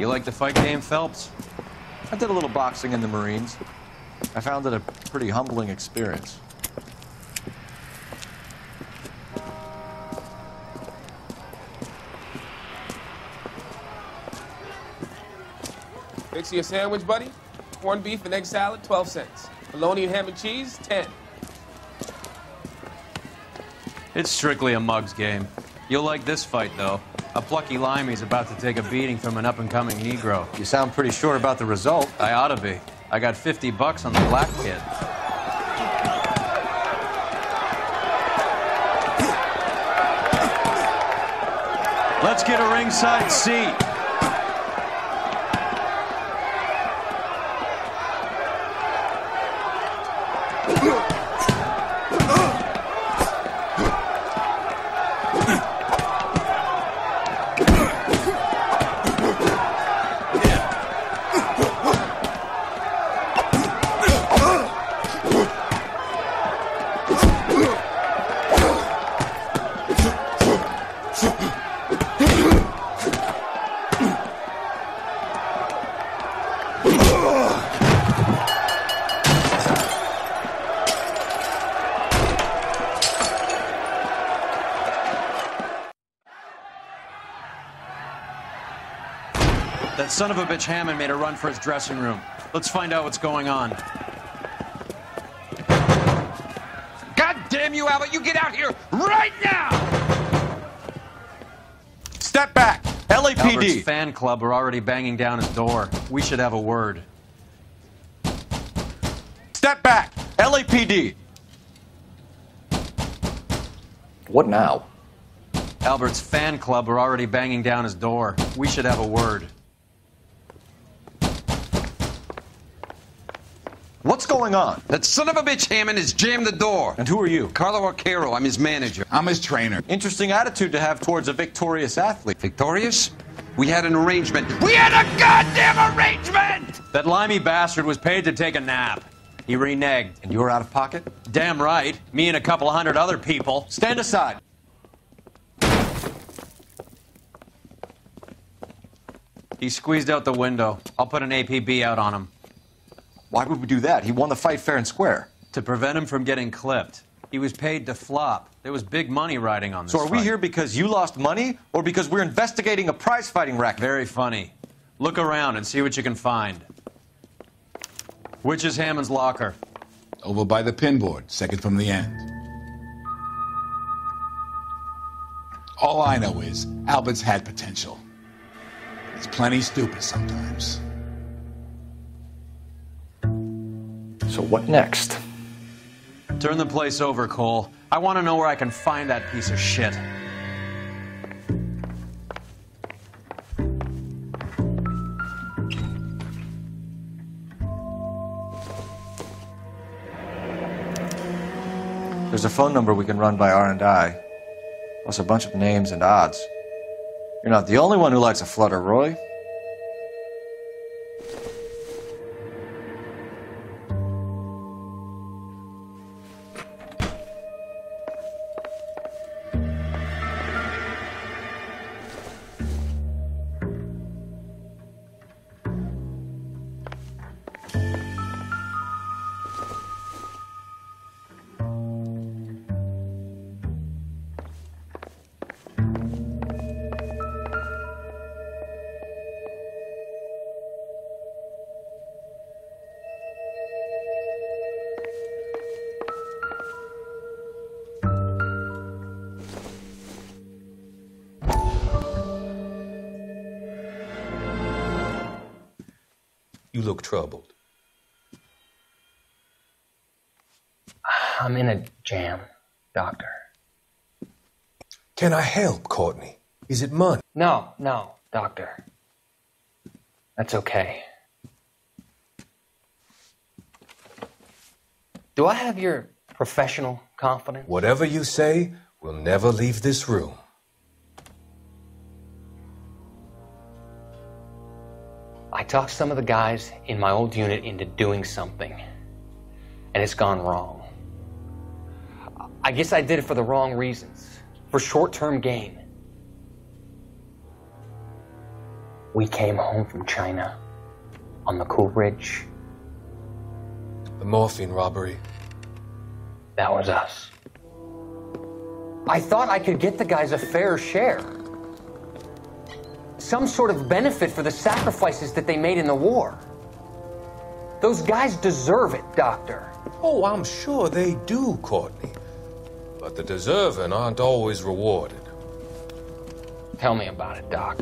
You like the fight game, Phelps? I did a little boxing in the Marines. I found it a pretty humbling experience. Fix you a sandwich, buddy. Corned beef and egg salad, 12 cents. Bologna and ham and cheese, 10. It's strictly a mug's game. You'll like this fight, though. A plucky limey's about to take a beating from an up-and-coming Negro. You sound pretty sure about the result. I ought to be. I got $50 on the black kid. Let's get a ringside seat. That son of a bitch Hammond made a run for his dressing room. Let's find out what's going on. God damn you, Albert! You get out here right now! Step back! LAPD! Albert's fan club are already banging down his door. We should have a word. Step back! LAPD! What now? Albert's fan club are already banging down his door. We should have a word. What's going on? That son of a bitch Hammond has jammed the door. And who are you? Carlo Arcaro, I'm his manager. I'm his trainer. Interesting attitude to have towards a victorious athlete. Victorious? We had an arrangement. We had a goddamn arrangement! That limey bastard was paid to take a nap. He reneged. And you're out of pocket? Damn right. Me and a couple hundred other people. Stand aside. He squeezed out the window. I'll put an APB out on him. Why would we do that? He won the fight fair and square. To prevent him from getting clipped. He was paid to flop. There was big money riding on this So are we fight. here because you lost money or because we're investigating a prize-fighting racket? Very funny. Look around and see what you can find. Which is Hammond's locker? Over by the pinboard, second from the end. All I know is Albert's had potential. He's plenty stupid sometimes. So what next? Turn the place over, Cole. I want to know where I can find that piece of shit. There's a phone number we can run by R&I, plus a bunch of names and odds. You're not the only one who likes a flutter, Roy. You look troubled. I'm in a jam, Doctor. Can I help, Courtney? Is it money? No, Doctor. That's okay. Do I have your professional confidence? Whatever you say, we'll never leave this room. I talked some of the guys in my old unit into doing something, and it's gone wrong. I guess I did it for the wrong reasons, for short-term gain. We came home from China on the Cool Ridge. The morphine robbery. That was us. I thought I could get the guys a fair share. Some sort of benefit for the sacrifices that they made in the war. Those guys deserve it, Doctor. Oh, I'm sure they do, Courtney. But the deserving aren't always rewarded. Tell me about it, Doc.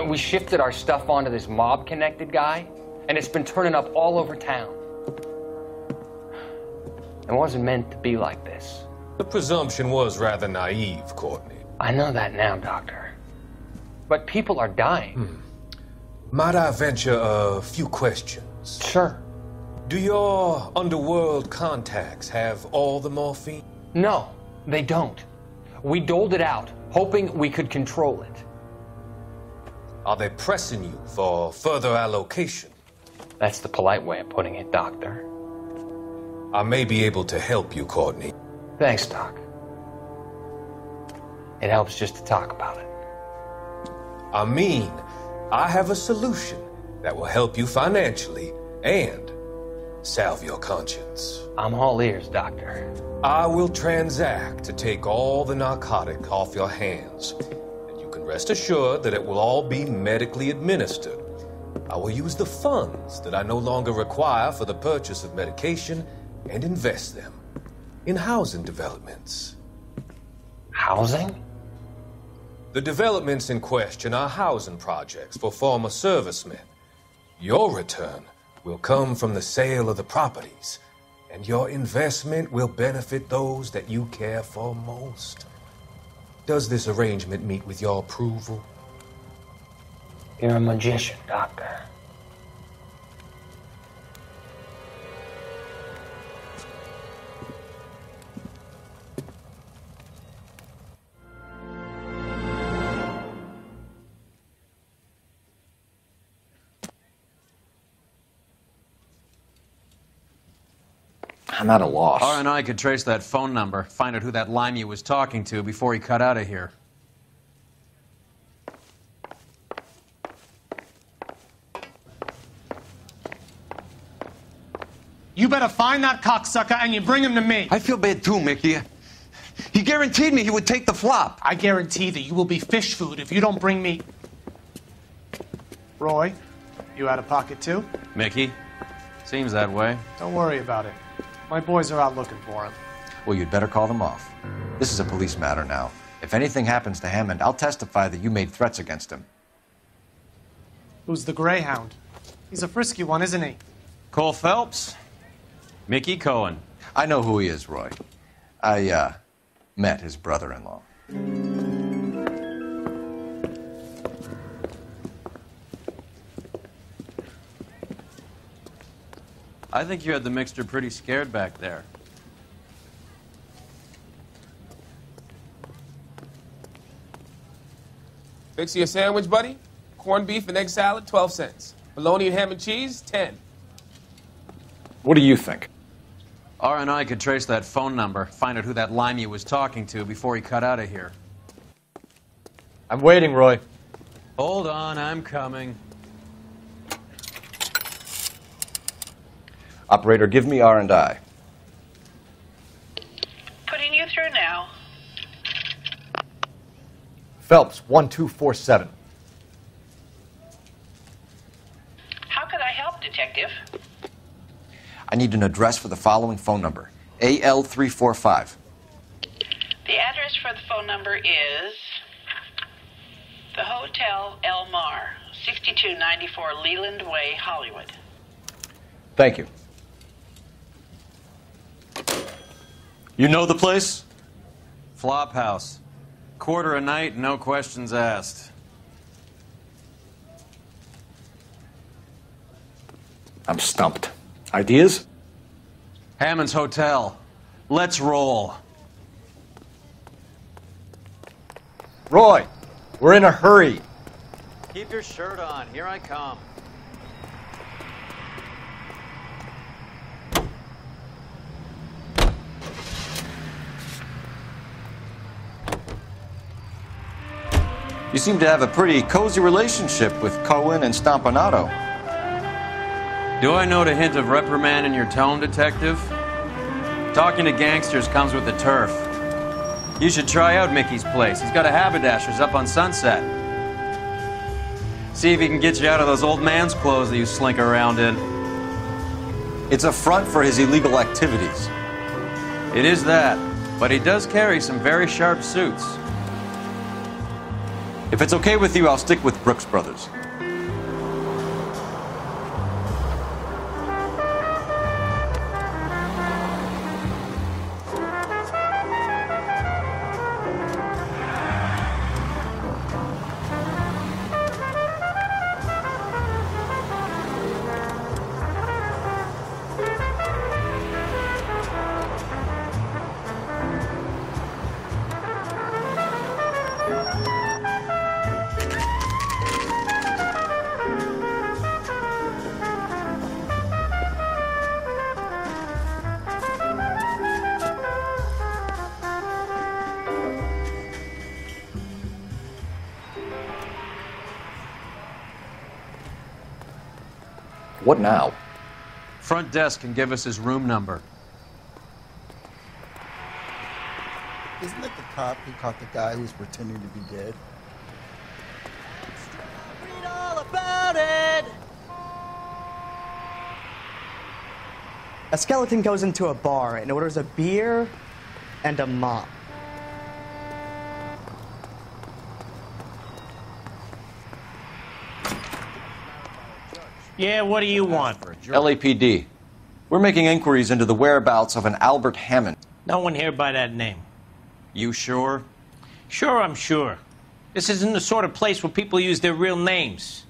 We shifted our stuff onto this mob-connected guy, and it's been turning up all over town. It wasn't meant to be like this. The presumption was rather naive, Courtney. I know that now, Doctor. But people are dying. Might I venture a few questions? Sure. Do your underworld contacts have all the morphine? No, they don't. We doled it out, hoping we could control it. Are they pressing you for further allocation? That's the polite way of putting it, Doctor. I may be able to help you, Courtney. Thanks, Doc. It helps just to talk about it. I mean, I have a solution that will help you financially and salve your conscience. I'm all ears, Doctor. I will transact to take all the narcotic off your hands. And you can rest assured that it will all be medically administered. I will use the funds that I no longer require for the purchase of medication and invest them in housing developments. Housing? The developments in question are housing projects for former servicemen. Your return will come from the sale of the properties, and your investment will benefit those that you care for most. Does this arrangement meet with your approval? You're a magician, Doctor. I'm at a loss. R&I could trace that phone number, find out who that limey was talking to before he cut out of here. You better find that cocksucker and you bring him to me. I feel bad too, Mickey. He guaranteed me he would take the flop. I guarantee that you will be fish food if you don't bring me... Roy, you out of pocket too? Mickey? Seems that way. Don't worry about it. My boys are out looking for him. Well, you'd better call them off. This is a police matter now. If anything happens to Hammond, I'll testify that you made threats against him. Who's the Greyhound? He's a frisky one, isn't he? Cole Phelps? Mickey Cohen. I know who he is, Roy. I, met his brother-in-law. I think you had the mixture pretty scared back there. Fix you a sandwich, buddy. Corned beef and egg salad, 12 cents. Bologna and ham and cheese, 10. What do you think? R&I could trace that phone number, find out who that limey was talking to before he cut out of here. I'm waiting, Roy. Hold on, I'm coming. Operator, give me R&I. Putting you through now. Phelps, 1247. How could I help, Detective? I need an address for the following phone number. AL345. The address for the phone number is the Hotel El Mar, 6294 Leland Way, Hollywood. Thank you. You know the place? Flop house. Quarter a night, no questions asked. I'm stumped. Ideas? Hammond's Hotel. Let's roll. Roy, we're in a hurry. Keep your shirt on. Here I come. You seem to have a pretty cozy relationship with Cohen and Stompanato. Do I note a hint of reprimand in your tone, Detective? Talking to gangsters comes with the turf. You should try out Mickey's place. He's got a haberdasher's up on Sunset. See if he can get you out of those old man's clothes that you slink around in. It's a front for his illegal activities. It is that, but he does carry some very sharp suits. If it's okay with you, I'll stick with Brooks Brothers. What now? Front desk can give us his room number. Isn't that the cop who caught the guy who was pretending to be dead? Read all about it! A skeleton goes into a bar and orders a beer and a mop. Yeah, what do you want? LAPD. We're making inquiries into the whereabouts of an Albert Hammond. No one here by that name. You sure? Sure, I'm sure. This isn't the sort of place where people use their real names.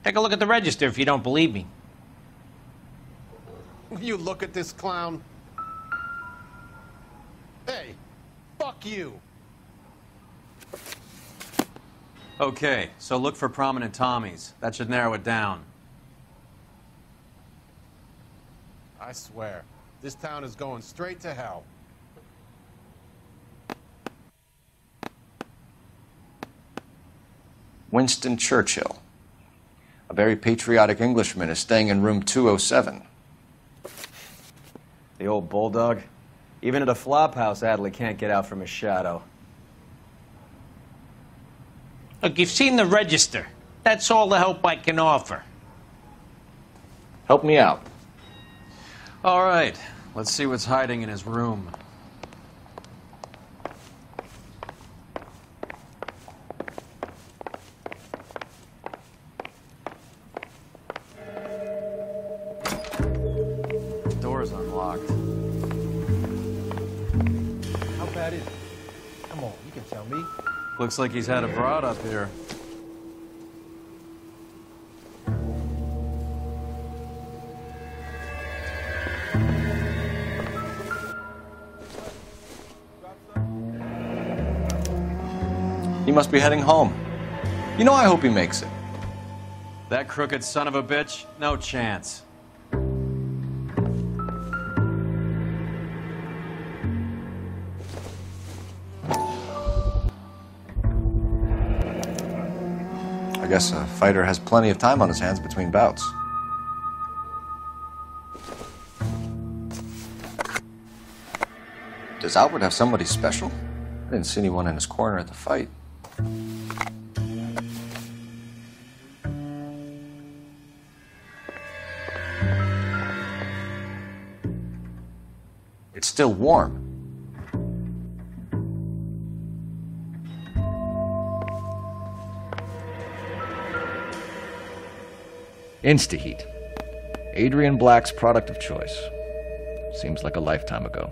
Take a look at the register if you don't believe me. You look at this clown. Hey, fuck you. Okay, so look for prominent Tommies. That should narrow it down. I swear, this town is going straight to hell. Winston Churchill. A very patriotic Englishman is staying in room 207. The old bulldog. Even at a flop house, Adley can't get out from his shadow. Look, you've seen the register. That's all the help I can offer. Help me out. All right, let's see what's hiding in his room. The door's unlocked. How bad is it? Come on, you can tell me. Looks like he's had a broad up here. He must be heading home. You know, I hope he makes it. That crooked son of a bitch? No chance. I guess a fighter has plenty of time on his hands between bouts. Does Albert have somebody special? I didn't see anyone in his corner at the fight. It's still warm. Instaheat. Adrian Black's product of choice. Seems like a lifetime ago.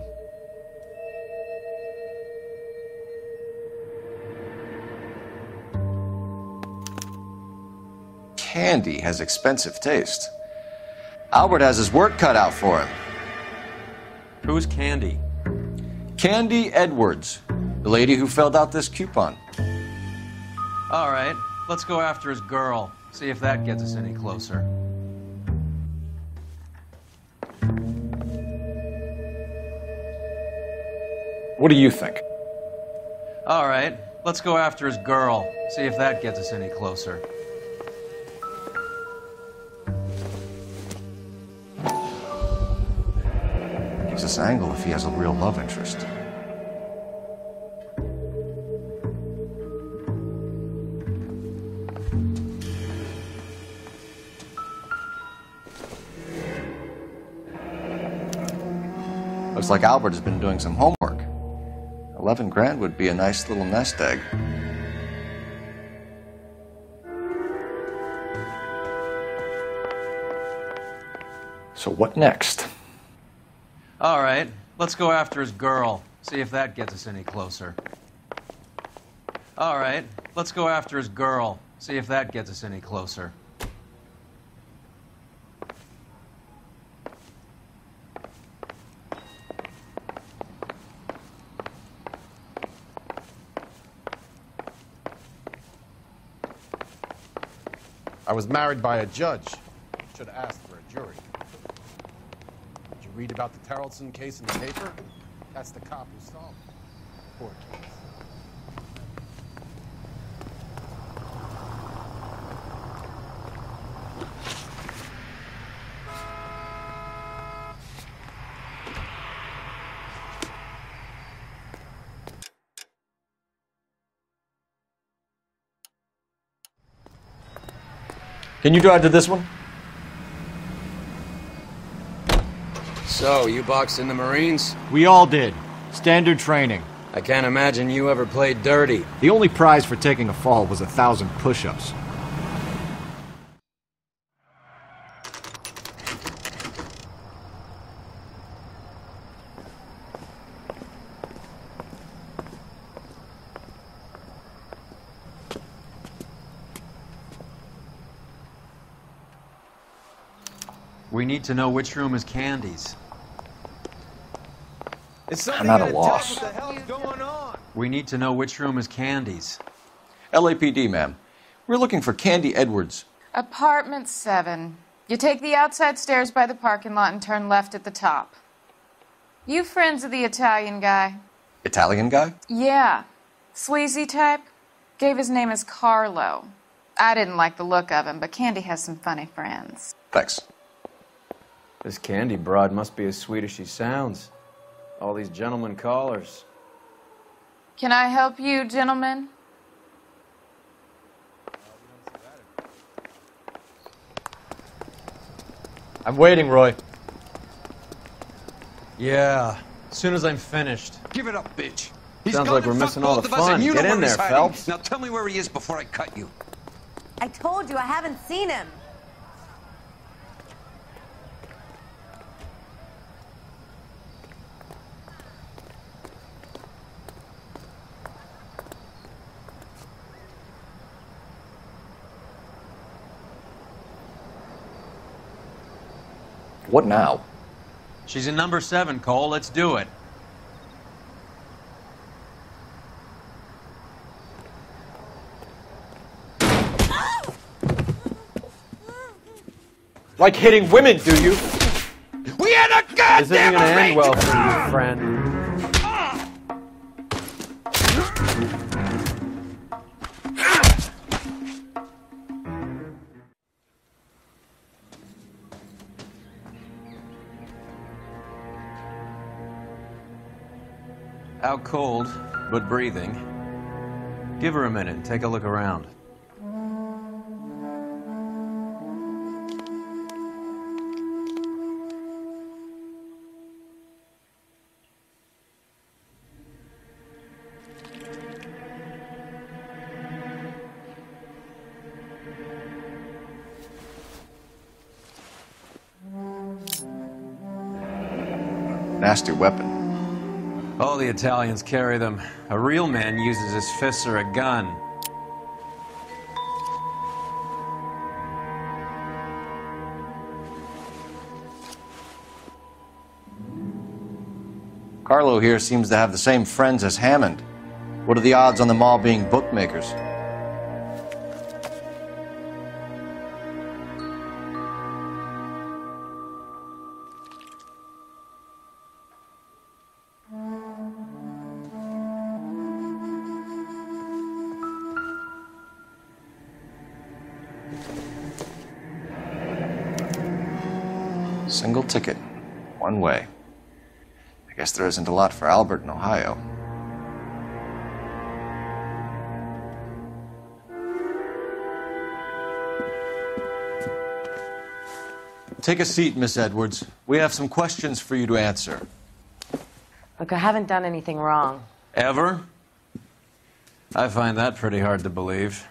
Candy has expensive taste. Albert has his work cut out for him. Who's Candy? Candy Edwards, the lady who filled out this coupon. All right, let's go after his girl. See if that gets us any closer. What do you think? All right, let's go after his girl. See if that gets us any closer. Gives us angle if he has a real love interest. Looks like Albert has been doing some homework. 11 grand would be a nice little nest egg. So what next? All right, let's go after his girl. See if that gets us any closer. All right, let's go after his girl. See if that gets us any closer. I was married by a judge. Should have asked for a jury. Did you read about the Tarleton case in the paper? That's the cop who solved it. Poor case. Can you drive to this one? So, you boxed in the Marines? We all did. Standard training. I can't imagine you ever played dirty. The only prize for taking a fall was 1,000 push-ups. We need to know which room is Candy's. I'm at a loss. What the hell's going on? We need to know which room is Candy's. LAPD, ma'am. We're looking for Candy Edwards. Apartment 7. You take the outside stairs by the parking lot and turn left at the top. You friends of the Italian guy? Italian guy? Yeah. Sleazy type? Gave his name as Carlo. I didn't like the look of him, but Candy has some funny friends. Thanks. This Candy broad must be as sweet as she sounds. All these gentlemen callers. Can I help you, gentlemen? I'm waiting, Roy. Yeah, as soon as I'm finished. Give it up, bitch. Sounds like we're missing all the fun. Get in there, Phelps. Now tell me where he is before I cut you. I told you I haven't seen him. What now? She's in number 7, Cole. Let's do it. Like hitting women, do you? We had a goddamn This isn't gonna end well for you, friend. Out cold, but breathing. Give her a minute and take a look around. Nasty weapon. All the Italians carry them. A real man uses his fists or a gun. Carlo here seems to have the same friends as Hammond. What are the odds on them all being bookmakers? Single ticket. One way. I guess there isn't a lot for Albert in Ohio. Take a seat, Miss Edwards. We have some questions for you to answer. Look, I haven't done anything wrong. Ever? I find that pretty hard to believe.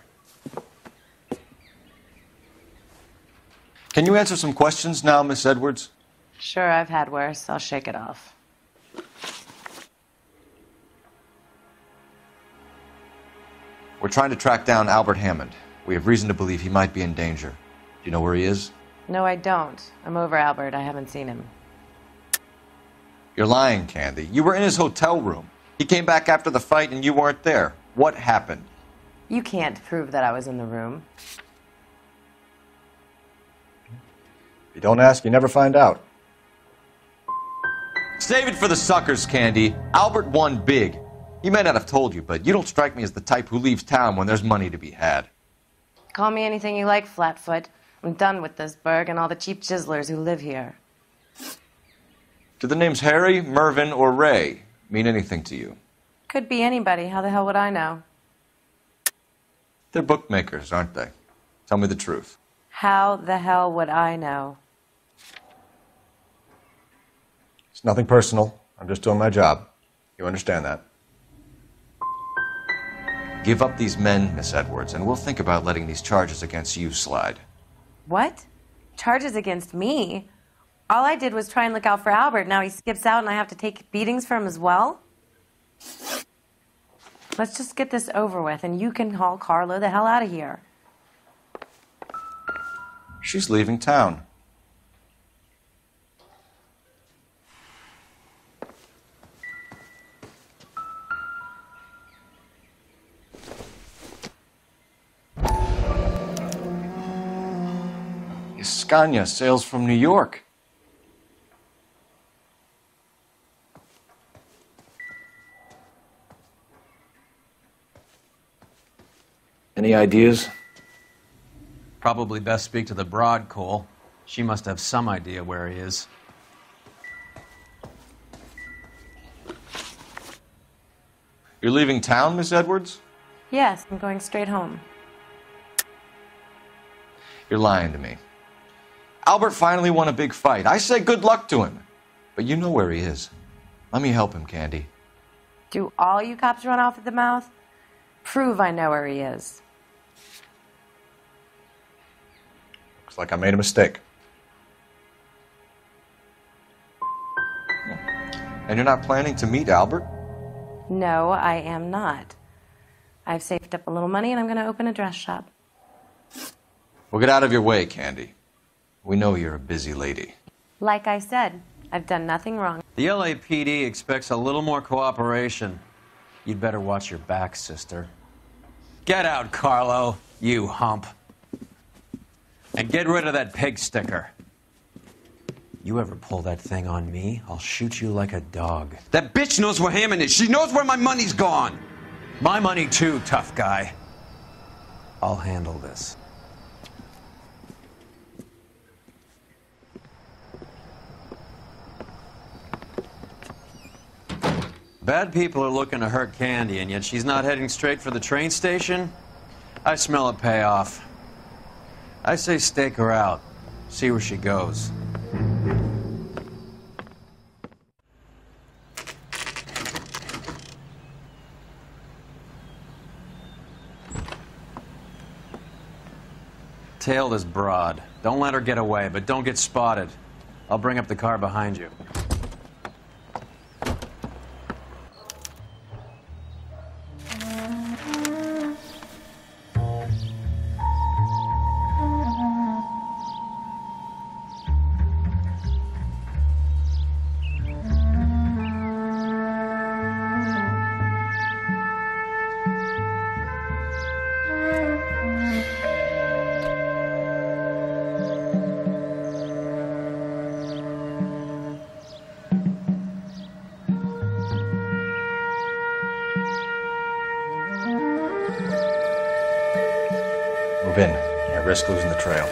Can you answer some questions now, Miss Edwards? Sure, I've had worse. I'll shake it off. We're trying to track down Albert Hammond. We have reason to believe he might be in danger. Do you know where he is? No, I don't. I'm over Albert. I haven't seen him. You're lying, Candy. You were in his hotel room. He came back after the fight and you weren't there. What happened? You can't prove that I was in the room. If you don't ask, you never find out. Save it for the suckers, Candy. Albert won big. He may not have told you, but you don't strike me as the type who leaves town when there's money to be had. Call me anything you like, Flatfoot. I'm done with this burg and all the cheap chiselers who live here. Do the names Harry, Mervyn, or Ray mean anything to you? Could be anybody. How the hell would I know? They're bookmakers, aren't they? Tell me the truth. How the hell would I know? It's nothing personal. I'm just doing my job. You understand that? Give up these men, Miss Edwards, and we'll think about letting these charges against you slide. What? Charges against me? All I did was try and look out for Albert. Now he skips out and I have to take beatings for him as well? Let's just get this over with and you can haul Carlo the hell out of here. She's leaving town. Scania sails from New York. Any ideas? Probably best speak to the broad, Cole. She must have some idea where he is. You're leaving town, Miss Edwards? Yes, I'm going straight home. You're lying to me. Albert finally won a big fight. I say good luck to him. But you know where he is. Let me help him, Candy. Do all you cops run off at the mouth? Prove I know where he is. Looks like I made a mistake. And you're not planning to meet Albert? No, I am not. I've saved up a little money and I'm going to open a dress shop. Well, get out of your way, Candy. We know you're a busy lady. Like I said, I've done nothing wrong. The LAPD expects a little more cooperation. You'd better watch your back, sister. Get out, Carlo, you hump. And get rid of that pig sticker. You ever pull that thing on me, I'll shoot you like a dog. That bitch knows where Hammond is. She knows where my money's gone. My money too, tough guy. I'll handle this. Bad people are looking to hurt Candy, and yet she's not heading straight for the train station? I smell a payoff. I say stake her out. See where she goes. Tail this broad. Don't let her get away, but don't get spotted. I'll bring up the car behind you. Move in. Can't risk losing the trail.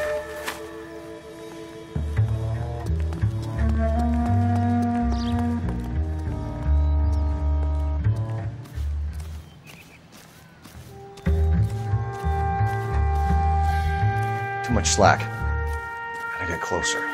much slack. Gotta get closer.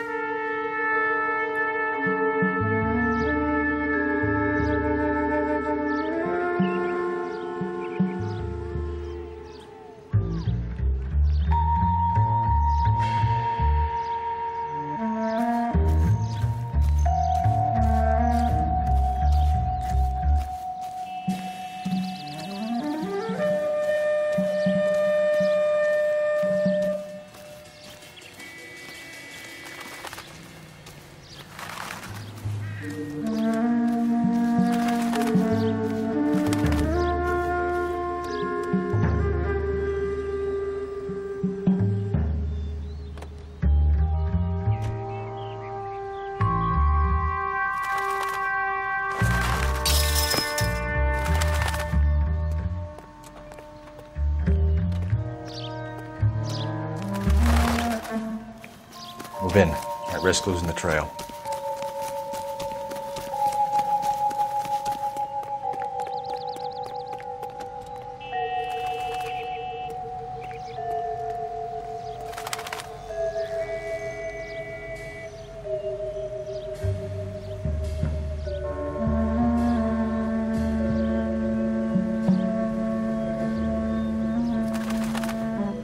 Move in. Can't risk losing the trail.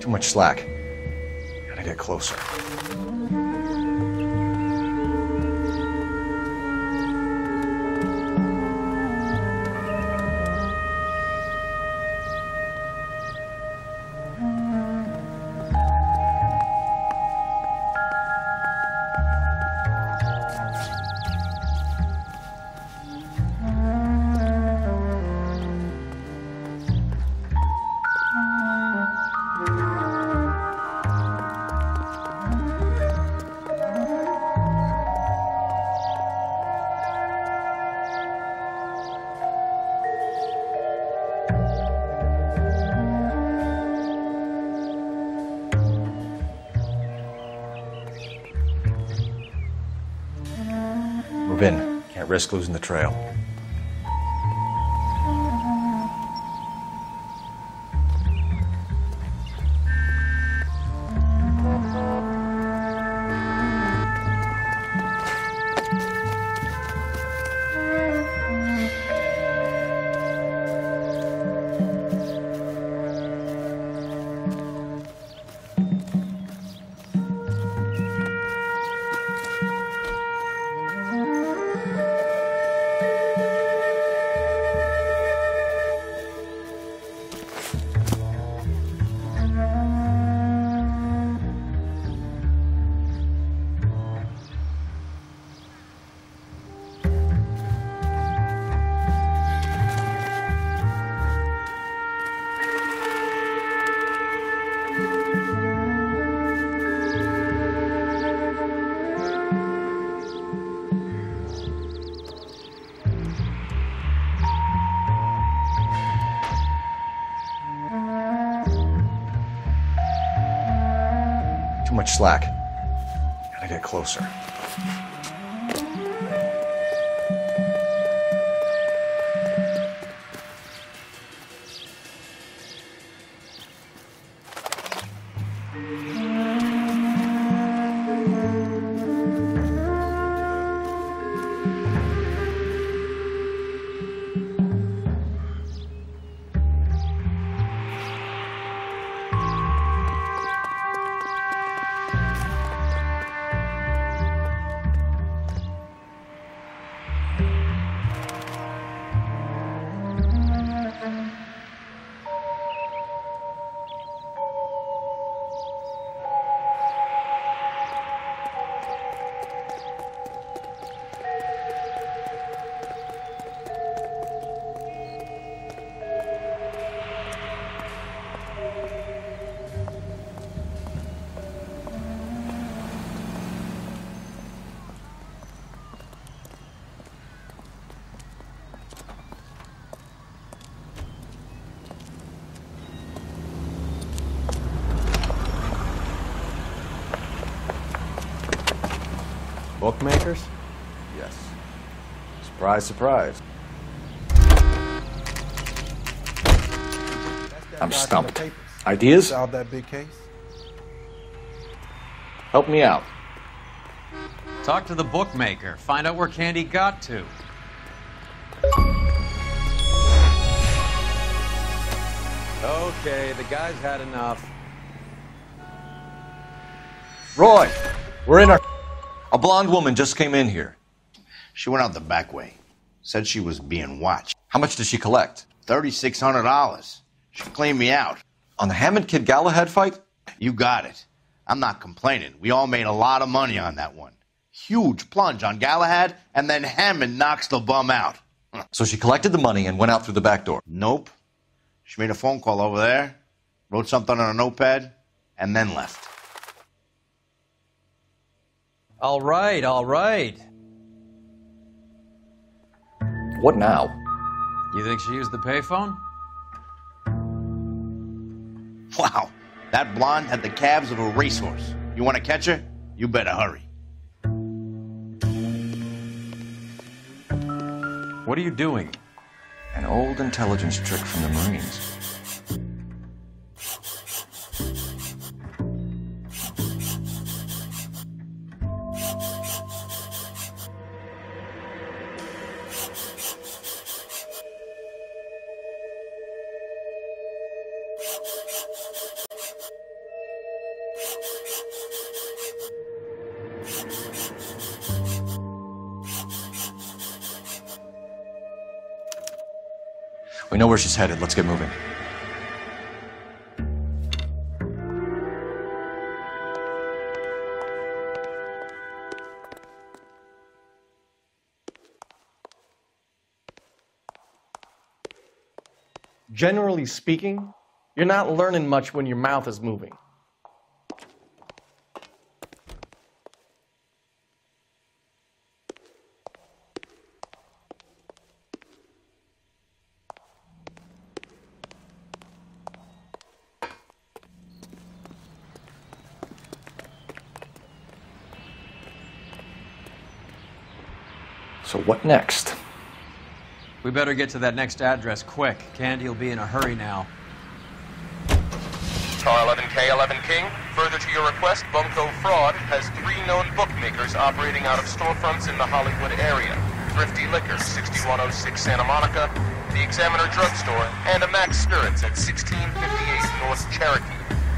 Too much slack. Gotta get closer. Move in. Can't risk losing the trail. Too much slack. Gotta get closer. Bookmakers? Yes. Surprise, surprise. I'm stumped. Ideas? Solve that big case. Help me out. Talk to the bookmaker. Find out where Candy got to. Okay, the guy's had enough. Roy, we're in our... A blonde woman just came in here. She went out the back way. Said she was being watched. How much did she collect? $3,600. She cleaned me out. On the Hammond Kid Galahad fight? You got it. I'm not complaining. We all made a lot of money on that one. Huge plunge on Galahad, and then Hammond knocks the bum out. So she collected the money and went out through the back door? Nope. She made a phone call over there, wrote something on a notepad, and then left. All right, all right. What now? You think she used the payphone? Wow, that blonde had the calves of a racehorse. You want to catch her? You better hurry. What are you doing? An old intelligence trick from the Marines. We know where she's headed. Let's get moving. Generally speaking, you're not learning much when your mouth is moving. So what next? We better get to that next address quick. Candy will be in a hurry now. Car 11K, 11 King. Further to your request, Bunko Fraud has 3 known bookmakers operating out of storefronts in the Hollywood area. Thrifty Liquor, 6106 Santa Monica, the Examiner Drugstore, and a Max Spirits at 1658 North Cherokee.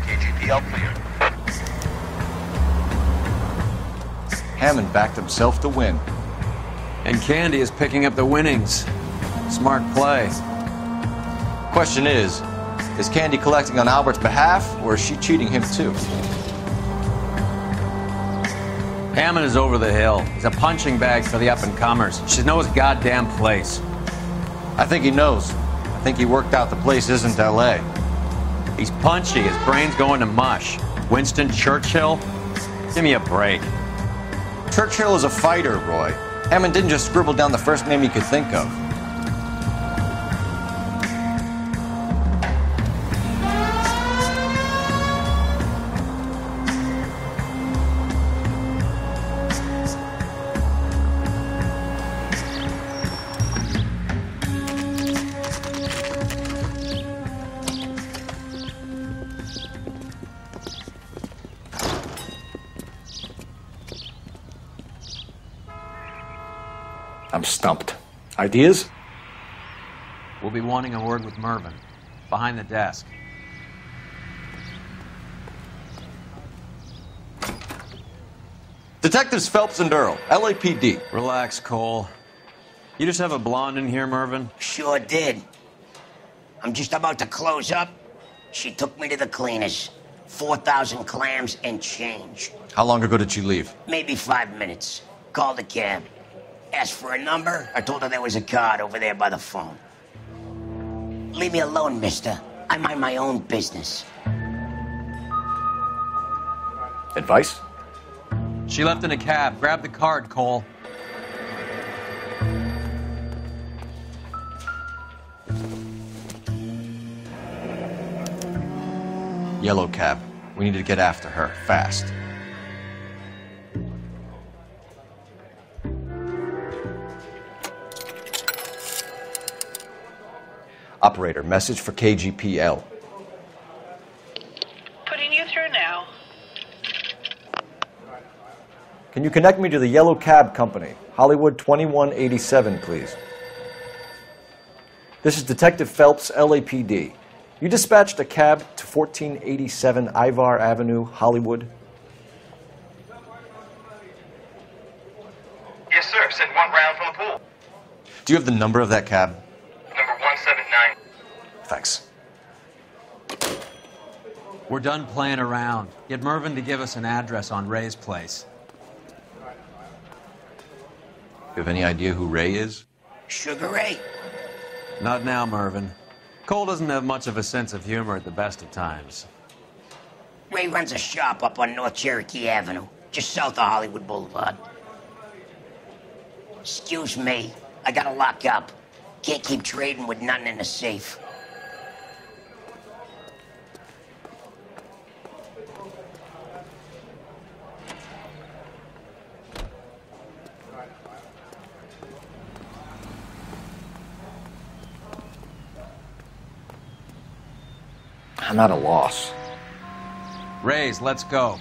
KGPL clear. Hammond backed himself to win. And Candy is picking up the winnings. Smart play. Question is Candy collecting on Albert's behalf, or is she cheating him too? Hammond is over the hill. He's a punching bag for the up-and-comers. He should know his goddamn place. I think he knows. I think he worked out the place isn't L.A. He's punchy. His brain's going to mush. Winston Churchill? Give me a break. Churchill is a fighter, Roy. Hammond didn't just scribble down the first name he could think of. I'm stumped. Ideas? We'll be wanting a word with Mervyn. Behind the desk. Detectives Phelps and Earl, LAPD. Relax, Cole. You just have a blonde in here, Mervyn? Sure did. I'm just about to close up. She took me to the cleaners. 4,000 clams and change. How long ago did she leave? Maybe 5 minutes. Called a cab. Asked for a number. I told her there was a card over there by the phone. Leave me alone, mister. I mind my own business. Advice? She left in a cab. Grab the card, Cole. Yellow cab. We need to get after her, fast. Operator, message for KGPL. Putting you through now. Can you connect me to the Yellow Cab Company, Hollywood 2187, please? This is Detective Phelps, LAPD. You dispatched a cab to 1487 Ivar Avenue, Hollywood? Yes, sir. Send one round from the pool. Do you have the number of that cab? Number 179. Thanks. We're done playing around. Get Mervyn to give us an address on Ray's place. You have any idea who Ray is? Sugar Ray? Not now, Mervyn. Cole doesn't have much of a sense of humor at the best of times. Ray runs a shop up on North Cherokee Avenue, just south of Hollywood Boulevard. Excuse me, I gotta lock up. Can't keep trading with nothing in the safe. I'm at a loss. Rays, let's go.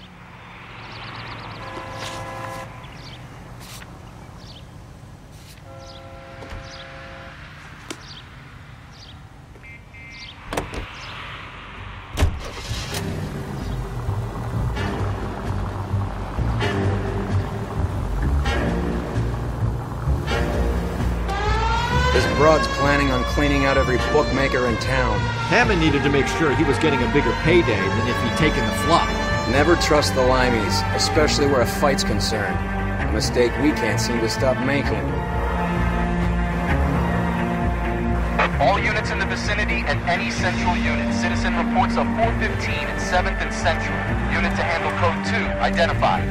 This broad's planning on cleaning out every bookmaker in town. Hammond needed to make sure he was getting a bigger payday than if he'd taken the flop. Never trust the limeys, especially where a fight's concerned. A mistake we can't seem to stop making. All units in the vicinity and any central unit. Citizen reports of 415 at 7th and Central. Unit to handle code 2. Identified.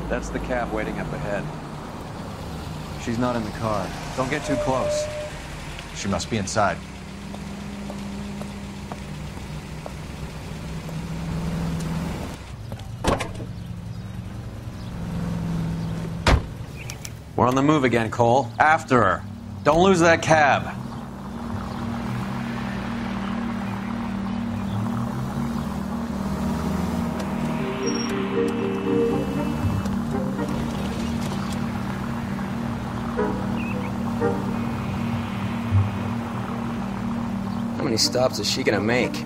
That's the cab waiting up ahead. She's not in the car. Don't get too close. She must be inside. We're on the move again, Cole. After her. Don't lose that cab. How many stops is she gonna make?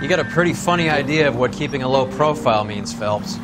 You got a pretty funny idea of what keeping a low profile means, Phelps.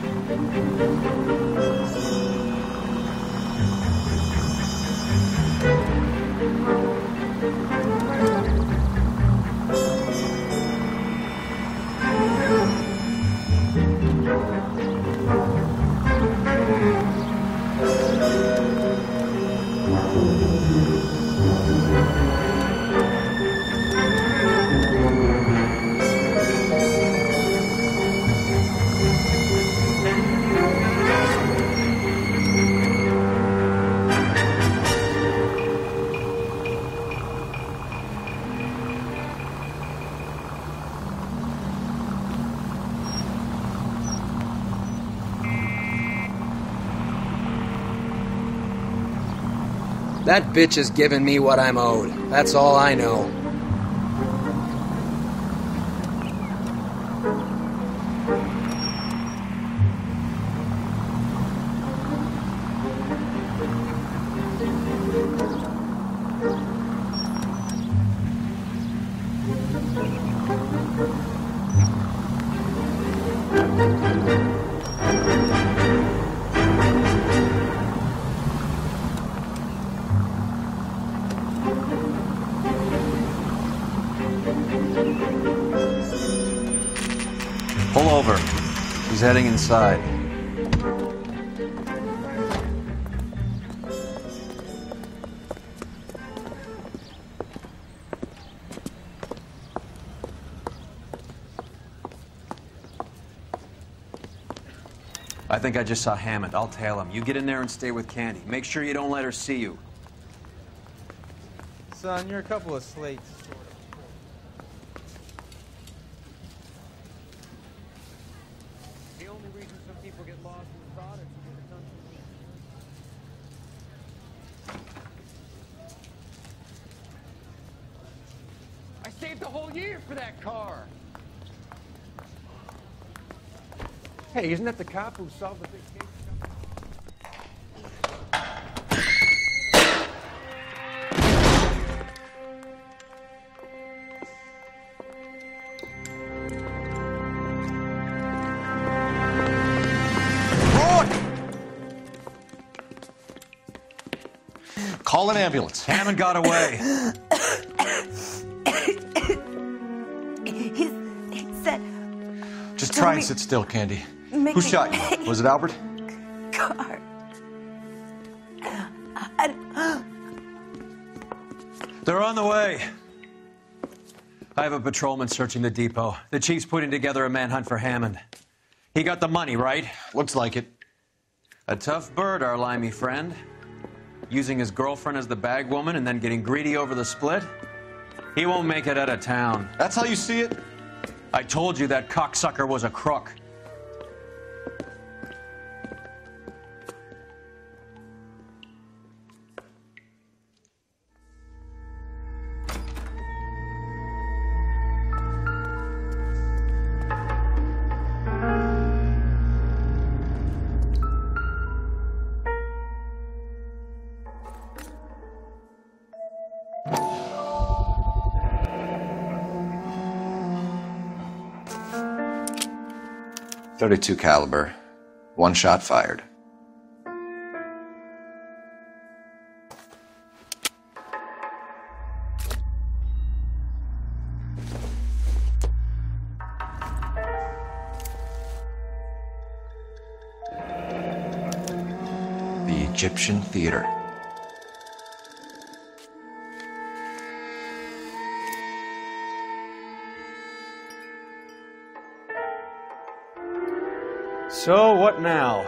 That bitch has given me what I'm owed. That's all I know. He's heading inside. I think I just saw Hammond. I'll tail him. You get in there and stay with Candy. Make sure you don't let her see you. Son, you're a couple of slates. The only reason some people get lost in products is because I saved the whole year for that car. Hey, isn't that the cop who solved the big case? Call an ambulance. Hammond got away. He said... Just try and sit still, Candy. Who shot you? Was it Albert? Car. They're on the way. I have a patrolman searching the depot. The chief's putting together a manhunt for Hammond. He got the money, right? Looks like it. A tough bird, our limey friend. Using his girlfriend as the bag woman and then getting greedy over the split. He won't make it out of town. That's how you see it? I told you that cocksucker was a crook. .32 caliber. One shot fired. The Egyptian Theater. So, what now?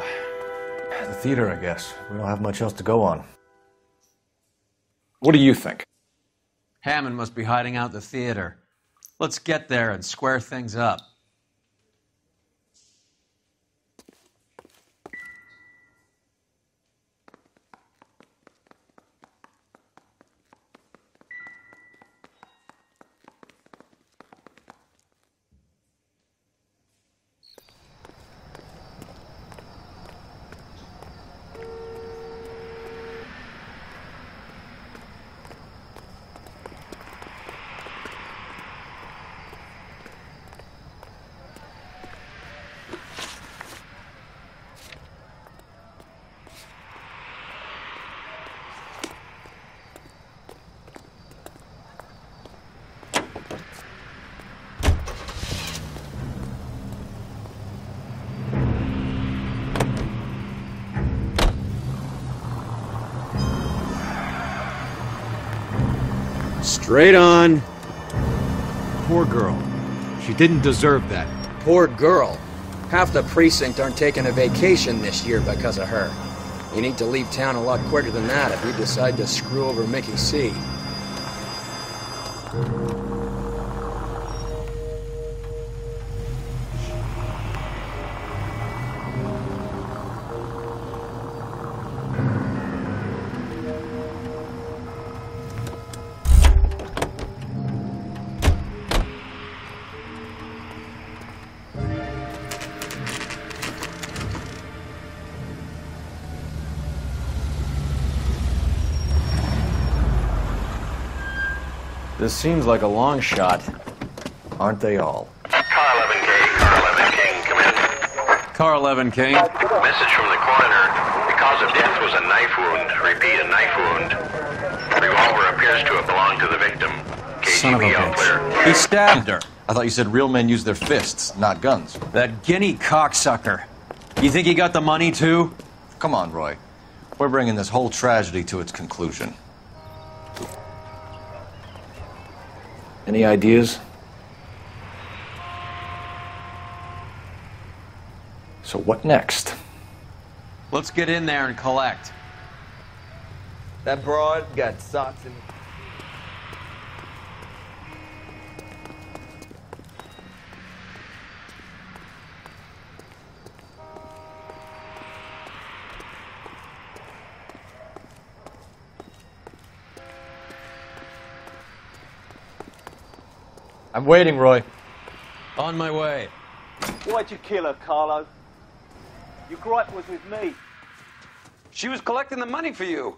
The theater, I guess. We don't have much else to go on. What do you think? Hammond must be hiding out the theater. Let's get there and square things up. Straight on. Poor girl. She didn't deserve that. Poor girl. Half the precinct aren't taking a vacation this year because of her. You need to leave town a lot quicker than that if you decide to screw over Mickey C. This seems like a long shot. Aren't they all? Car 11K, Car 11 King, come in. Car 11 King. Message from the coroner. The cause of death was a knife wound. Repeat, a knife wound. The revolver appears to have belonged to the victim. Son of a KGB all clear. bitch. He stabbed her. I thought you said real men use their fists, not guns. That guinea cocksucker. You think he got the money, too? Come on, Roy. We're bringing this whole tragedy to its conclusion. Any ideas? So what next? Let's get in there and collect. That broad got socks in. I'm waiting, Roy. On my way. Why'd you kill her, Carlo? Your gripe was with me. She was collecting the money for you.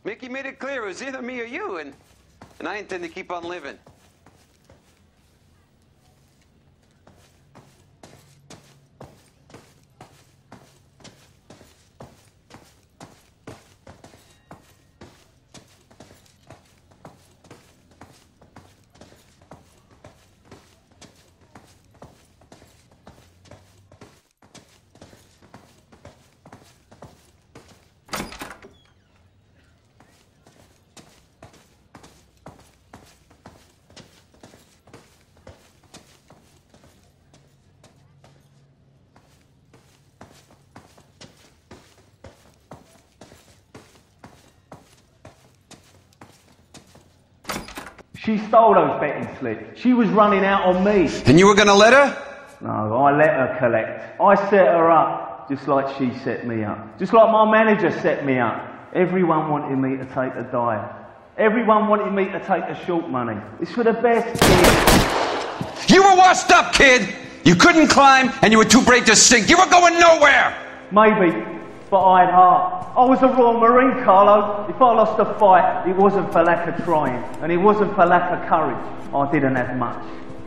Mickey made it clear it was either me or you, and I intend to keep on living. She stole those betting slips. She was running out on me. And you were gonna let her? No, I let her collect. I set her up, just like she set me up. Just like my manager set me up. Everyone wanted me to take a dive. Everyone wanted me to take the short money. It's for the best, kid. You were washed up, kid! You couldn't climb, and you were too brave to sink. You were going nowhere! Maybe, but I had heart. I was a Royal Marine, Carlo. If I lost a fight, it wasn't for lack of trying, and it wasn't for lack of courage. I didn't have much,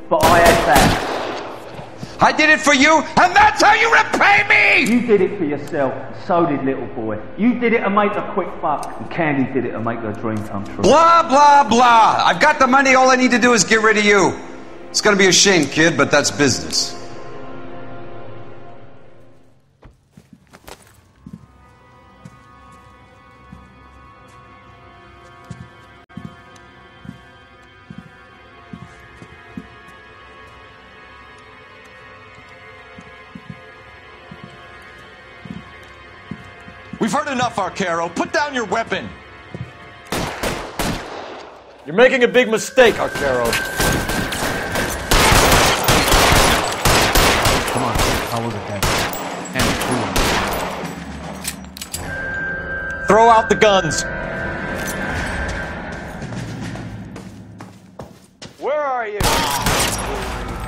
but I had that. I did it for you, and that's how you repay me! You did it for yourself, so did little boy. You did it to make a quick buck, and Candy did it to make her dream come true. Blah, blah, blah. I've got the money, all I need to do is get rid of you. It's gonna be a shame, kid, but that's business. We've heard enough, Arcaro. Put down your weapon. You're making a big mistake, Arcaro. Come on, follow the deck. And Throw out the guns. Where are you?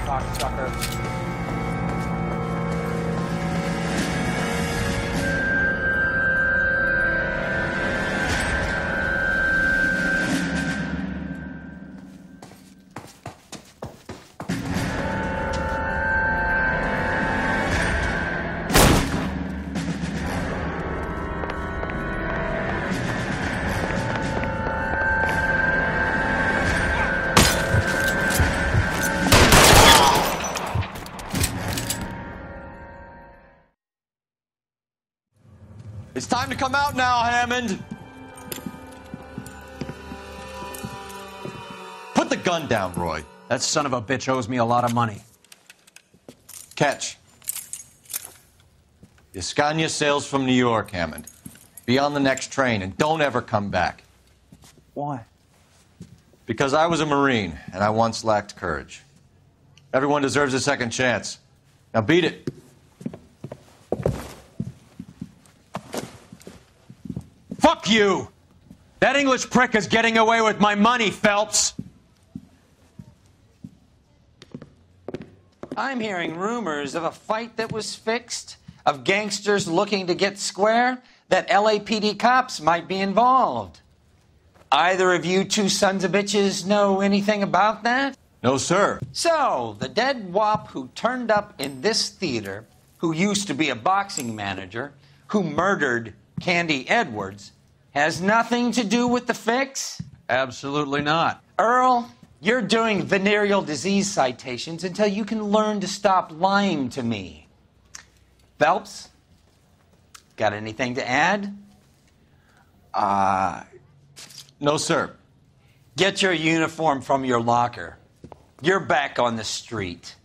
Cocksucker. It's time to come out now, Hammond. Put the gun down, Roy. that son of a bitch owes me a lot of money. Catch. Escania sails from New York, Hammond. Be on the next train and don't ever come back. Why? Because I was a Marine and I once lacked courage. Everyone deserves a second chance. Now beat it. Fuck you! That English prick is getting away with my money, Phelps! I'm hearing rumors of a fight that was fixed, of gangsters looking to get square, that LAPD cops might be involved. Either of you two sons of bitches know anything about that? No, sir. So, the dead wop who turned up in this theater, who used to be a boxing manager, who murdered Candy Edwards, has nothing to do with the fix? Absolutely not. Earl, You're doing venereal disease citations until you can learn to stop lying to me. Phelps, got anything to add? No, sir. Get your uniform from your locker. You're back on the street.